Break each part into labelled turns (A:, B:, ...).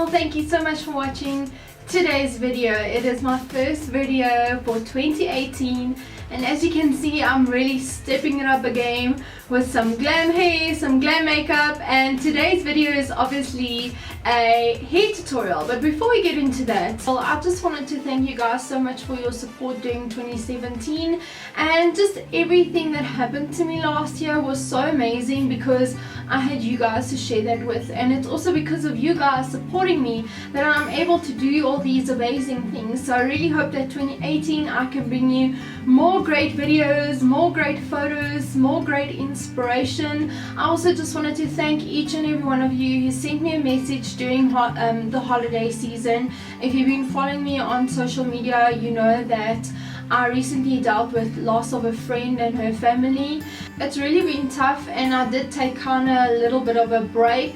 A: thank you so much for watching today's video. It is my first video for 2018, and as you can see, I'm really stepping it up a game with some glam hair, some glam makeup, and today's video is obviously a hair tutorial. But before we get into that, well, I just wanted to thank you guys so much for your support during 2017, and just everything that happened to me last year was so amazing because I had you guys to share that with, and it's also because of you guys supporting me that I'm able to do all these amazing things. So I really hope that 2018 I can bring you more great videos, more great photos, more great inspiration. I also just wanted to thank each and every one of you who sent me a message during the holiday season. If you've been following me on social media, you know that I recently dealt with loss of a friend and her family. It's really been tough, and I did take kind of a little bit of a break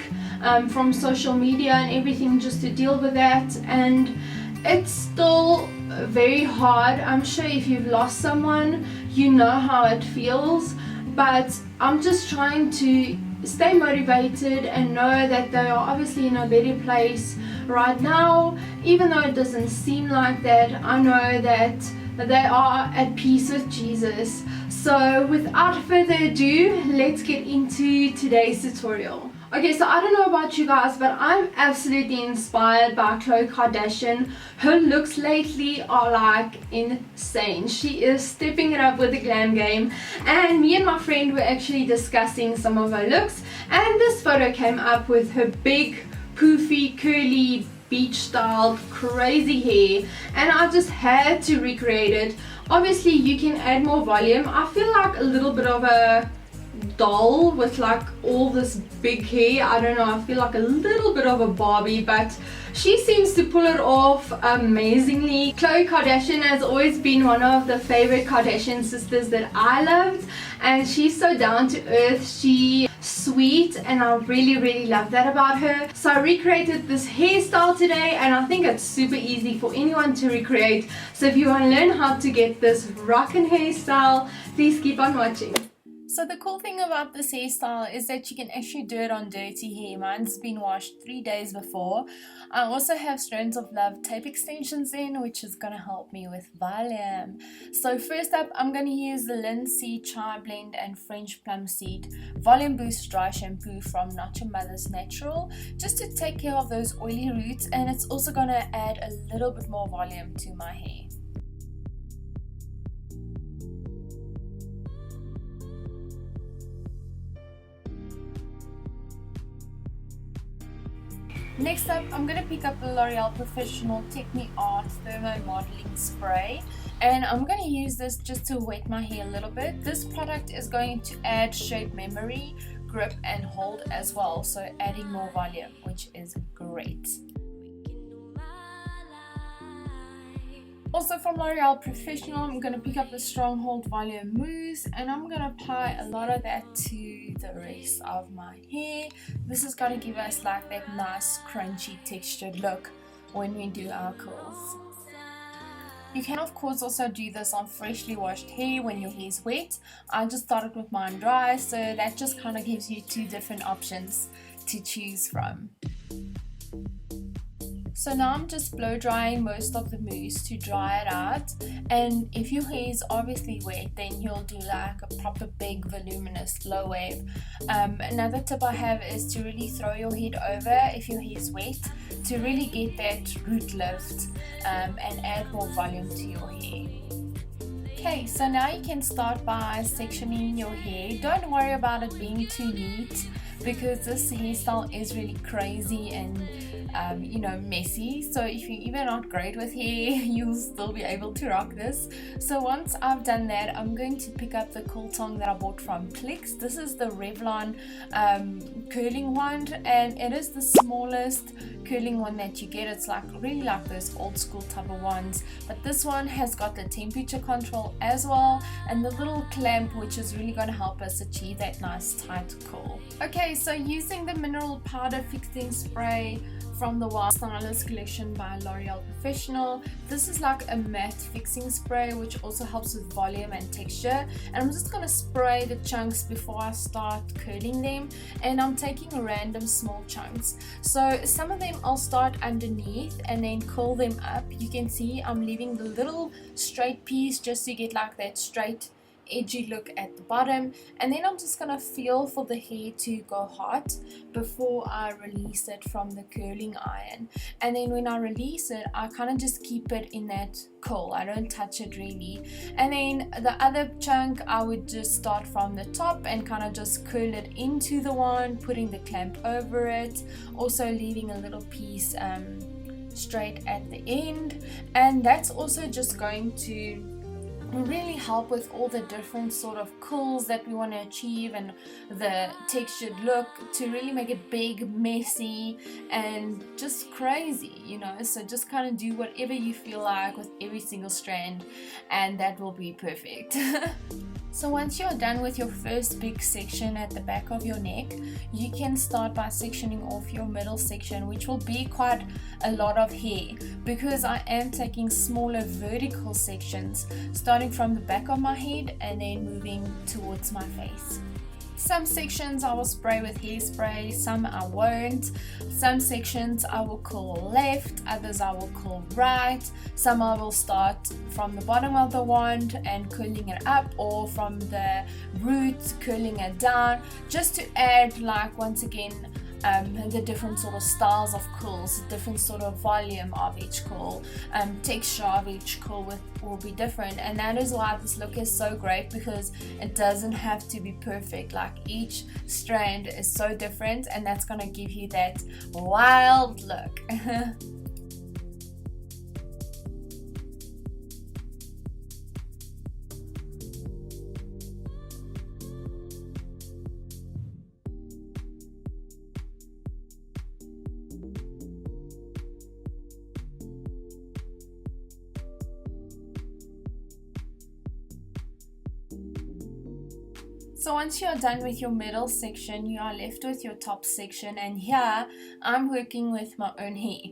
A: from social media and everything just to deal with that, and it's still very hard. I'm sure if you've lost someone, you know how it feels, but I'm just trying to stay motivated and know that they are obviously in a better place right now. Even though it doesn't seem like that, I know that they are at peace with Jesus. So without further ado, let's get into today's tutorial. Okay, so I don't know about you guys, but I'm absolutely inspired by Khloe Kardashian. Her looks lately are like insane. She is stepping it up with the glam game, and me and my friend were actually discussing some of her looks, and this photo came up with her big, poofy, curly, beach styled crazy hair, and I just had to recreate it. Obviously you can add more volume. I feel like a little bit of a doll with like all this big hair. I don't know, I feel like a little bit of a Barbie, but she seems to pull it off amazingly. Khloe Kardashian has always been one of the favorite Kardashian sisters that I loved, and she's so down to earth, she's sweet, and I really love that about her. So I recreated this hairstyle today, and I think it's super easy for anyone to recreate. So if you want to learn how to get this rockin' hairstyle, please keep on watching.
B: So the cool thing about this hairstyle is that you can actually do it on dirty hair. Mine's been washed 3 days before. I also have Strands of Love tape extensions in, which is going to help me with volume. So first up, I'm going to use the Linseed Chai Blend and French Plum Seed Volume Boost Dry Shampoo from Not Your Mother's Natural, just to take care of those oily roots, and it's also going to add a little bit more volume to my hair. Next up, I'm going to pick up the Loreal Professionel Techni Thermo-Modelling Spray, and I'm going to use this just to wet my hair a little bit. This product is going to add shape memory, grip and hold as well, so adding more volume, which is great. Also from L'Oreal Professional, I'm going to pick up the Stronghold Volume Mousse, and I'm going to apply a lot of that to the rest of my hair. This is going to give us like that nice crunchy textured look when we do our curls. You can of course also do this on freshly washed hair when your hair is wet. I just started with mine dry, so that just kind of gives you two different options to choose from. So now I'm just blow drying most of the mousse to dry it out, and if your hair is obviously wet, then you'll do like a proper big voluminous blow wave. Another tip I have is to really throw your head over if your hair is wet to really get that root lift and add more volume to your hair. Okay, so now you can start by sectioning your hair. Don't worry about it being too neat, because this hairstyle is really crazy and messy. So if you're even not great with hair, you'll still be able to rock this. So once I've done that, I'm going to pick up the cool tong that I bought from Plix. This is the Revlon curling wand, and it is the smallest curling one that you get. It's like really like those old school type of ones, but this one has got the temperature control as well, and the little clamp, which is really going to help us achieve that nice tight curl. Okay, so using the mineral powder fixing spray from the Wild Stylist collection by Loreal Professional. This is like a matte fixing spray which also helps with volume and texture, and I'm just going to spray the chunks before I start curling them, and I'm taking random small chunks. So some of them I'll start underneath and then curl them up. You can see I'm leaving the little straight piece just to get like that straight edgy look at the bottom, and then I'm just gonna feel for the hair to go hot before I release it from the curling iron. And then when I release it, I kind of just keep it in that curl, I don't touch it really. And then the other chunk I would just start from the top and kind of just curl it into the wand, putting the clamp over it, also leaving a little piece straight at the end. And that's also just going to really help with all the different sort of curls that we want to achieve and the textured look, to really make it big, messy, and just crazy, you know. So just kind of do whatever you feel like with every single strand, and that will be perfect. So once you're done with your first big section at the back of your neck, you can start by sectioning off your middle section, which will be quite a lot of hair, because I am taking smaller vertical sections, starting from the back of my head and then moving towards my face. Some sections I will spray with hairspray, some I won't. Some sections I will curl left, others I will curl right. Some I will start from the bottom of the wand and curling it up, or from the root curling it down, just to add, like, once again, the different sort of styles of curls, different sort of volume of each curl, texture of each curl will be different. And that is why this look is so great, because it doesn't have to be perfect. Like, each strand is so different, and that's gonna give you that wild look. So once you're done with your middle section, you are left with your top section, and here I'm working with my own hair.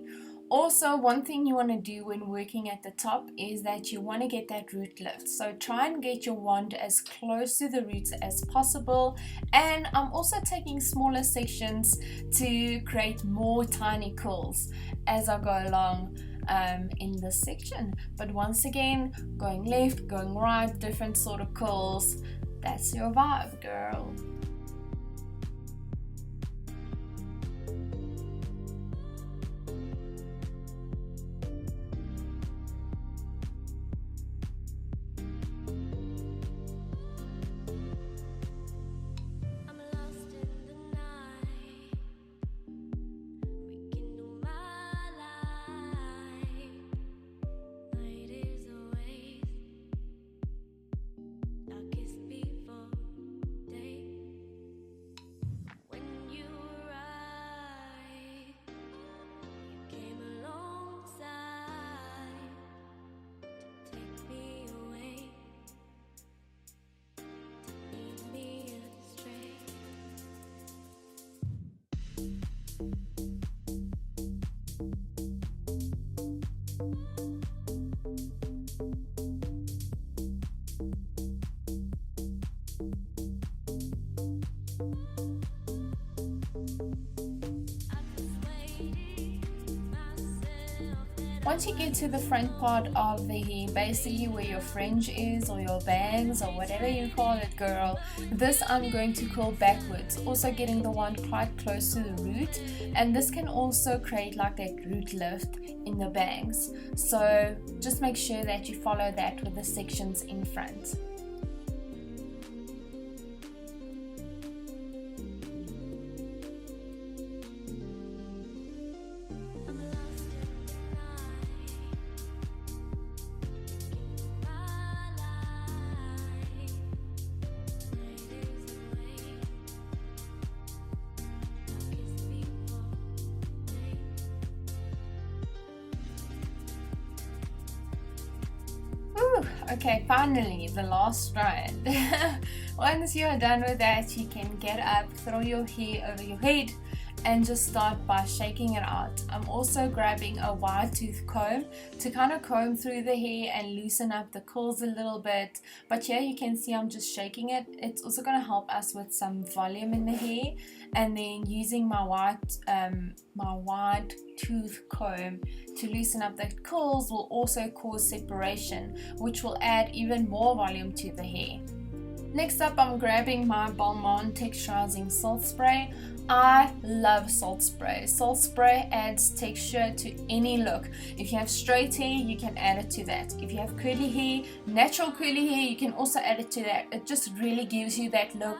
B: Also, one thing you want to do when working at the top is that you want to get that root lift. So try and get your wand as close to the roots as possible. And I'm also taking smaller sections to create more tiny curls as I go along in this section. But once again, going left, going right, different sort of curls. That's your vibe, girl. Once you get to the front part of the hair, basically where your fringe is, or your bangs, or whatever you call it, girl, this I'm going to curl backwards, also getting the wand quite close to the root, and this can also create like that root lift in the bangs. So just make sure that you follow that with the sections in front. Okay, finally, the last strand. Once you are done with that, you can get up, throw your hair over your head, and just start by shaking it out. I'm also grabbing a wide tooth comb to kind of comb through the hair and loosen up the curls a little bit. But here you can see I'm just shaking it. It's also going to help us with some volume in the hair. And then using my wide tooth comb to loosen up the curls will also cause separation, which will add even more volume to the hair. Next up, I'm grabbing my Balmain texturizing salt spray. I love salt spray. Salt spray adds texture to any look. If you have straight hair, you can add it to that. If you have curly hair, natural curly hair, you can also add it to that. It just really gives you that look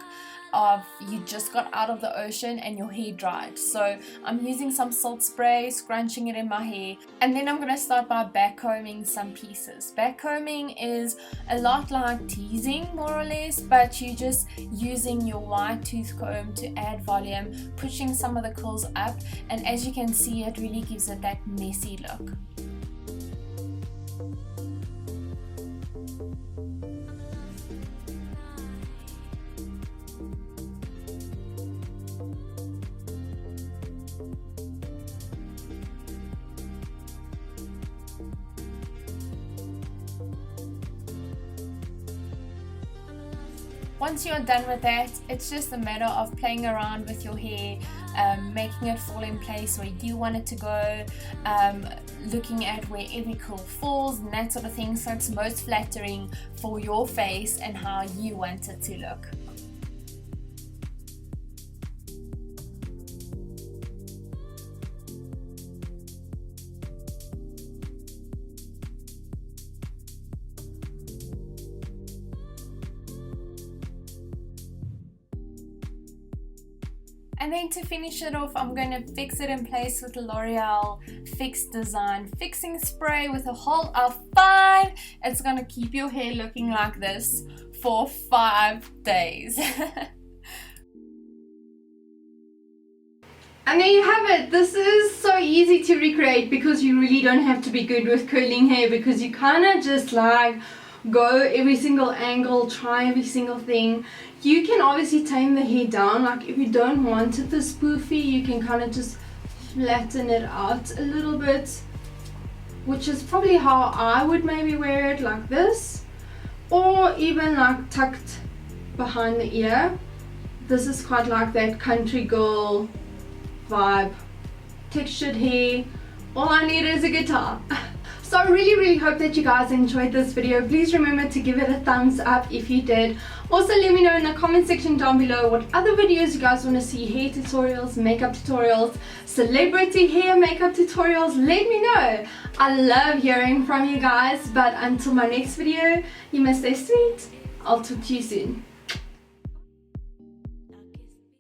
B: of you just got out of the ocean and your hair dried. So I'm using some salt spray, scrunching it in my hair, and then I'm going to start by backcombing some pieces. Backcombing is a lot like teasing, more or less, but you're just using your wide tooth comb to add volume, pushing some of the curls up, and as you can see, it really gives it that messy look. Once you're done with that, it's just a matter of playing around with your hair, making it fall in place where you want it to go, looking at where every curl falls and that sort of thing, so it's most flattering for your face and how you want it to look. And then to finish it off, I'm going to fix it in place with the Loreal Fix Design Fixing Spray with a hold of 5. It's going to keep your hair looking like this for 5 days.
A: And there you have it. This is so easy to recreate because you really don't have to be good with curling hair, because you kind of just like go every single angle, try every single thing. You can obviously tame the hair down, like if you don't want it this poofy, you can kind of just flatten it out a little bit, which is probably how I would maybe wear it, like this, or even like tucked behind the ear. This is quite like that country girl vibe. Textured hair, all I need is a guitar. So I really hope that you guys enjoyed this video. Please remember to give it a thumbs up if you did. Also let me know in the comment section down below what other videos you guys want to see, hair tutorials, makeup tutorials, celebrity hair makeup tutorials. Let me know. I love hearing from you guys, but until my next video, you must stay sweet. I'll talk to you soon.